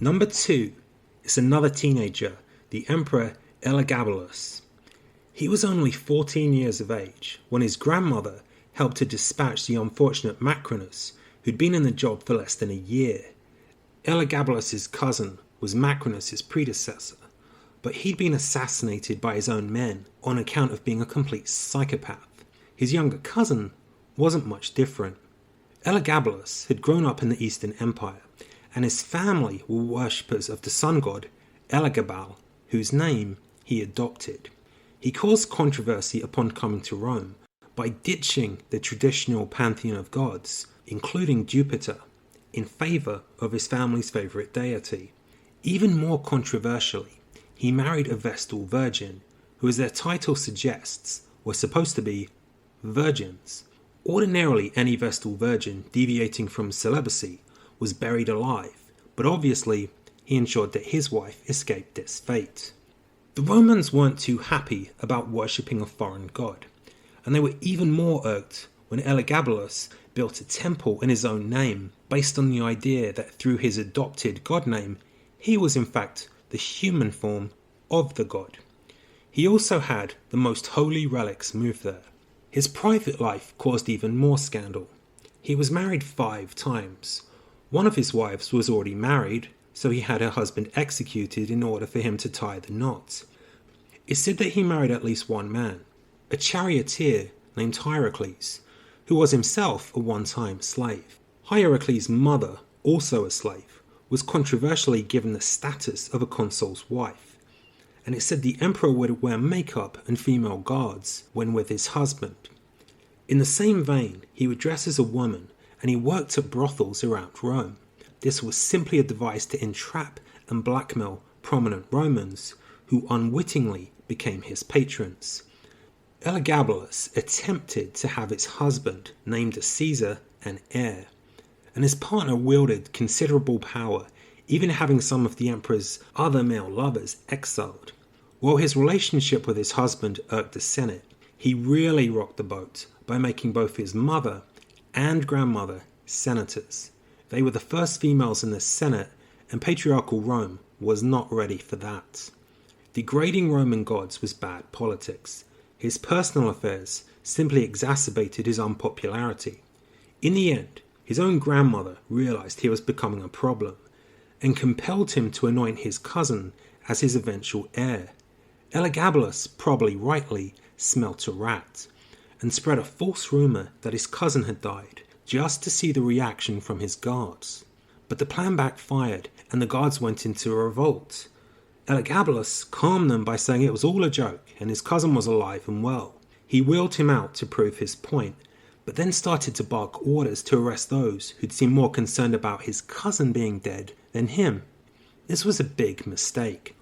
Number 2 is another teenager, the Emperor Elagabalus. He was only 14 years of age when his grandmother helped to dispatch the unfortunate Macrinus, who'd been in the job for less than a year. Elagabalus' cousin was Macrinus' predecessor, but he'd been assassinated by his own men on account of being a complete psychopath. His younger cousin wasn't much different. Elagabalus had grown up in the Eastern Empire, and his family were worshippers of the sun god Elagabal, whose name he adopted. He caused controversy upon coming to Rome by ditching the traditional pantheon of gods, including Jupiter, in favour of his family's favourite deity. Even more controversially, he married a Vestal virgin, who, as their title suggests, were supposed to be virgins. Ordinarily, any Vestal virgin deviating from celibacy was buried alive, but obviously he ensured that his wife escaped this fate. The Romans weren't too happy about worshipping a foreign god, and they were even more irked when Elagabalus built a temple in his own name, based on the idea that through his adopted god name, he was in fact the human form of the god. He also had the most holy relics moved there. His private life caused even more scandal. He was married 5 times. One of his wives was already married, so he had her husband executed in order for him to tie the knot. It's said that he married at least one man, a charioteer named Hierocles, who was himself a one-time slave. Hierocles' mother, also a slave, was controversially given the status of a consul's wife, and it said the emperor would wear makeup and female guards when with his husband. In the same vein, he would dress as a woman, and he worked at brothels around Rome. This was simply a device to entrap and blackmail prominent Romans, who unwittingly became his patrons. Elagabalus attempted to have his husband, named a Caesar, an heir, and his partner wielded considerable power, even having some of the emperor's other male lovers exiled. While his relationship with his husband irked the Senate, he really rocked the boat by making both his mother and grandmother senators. They were the first females in the Senate, and patriarchal Rome was not ready for that. Degrading Roman gods was bad politics. His personal affairs simply exacerbated his unpopularity. In the end, his own grandmother realized he was becoming a problem and compelled him to anoint his cousin as his eventual heir. Elagabalus, probably rightly, smelt a rat and spread a false rumor that his cousin had died just to see the reaction from his guards. But the plan backfired and the guards went into a revolt. Elagabalus calmed them by saying it was all a joke and his cousin was alive and well. He wheeled him out to prove his point, but then started to bark orders to arrest those who'd seemed more concerned about his cousin being dead than him. This was a big mistake.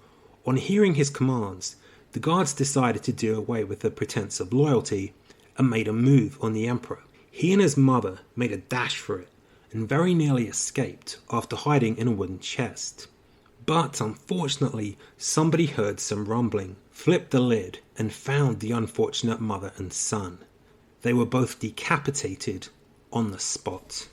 On hearing his commands, the guards decided to do away with the pretense of loyalty and made a move on the emperor. He and his mother made a dash for it and very nearly escaped after hiding in a wooden chest. But unfortunately, somebody heard some rumbling, flipped the lid, and found the unfortunate mother and son. They were both decapitated on the spot.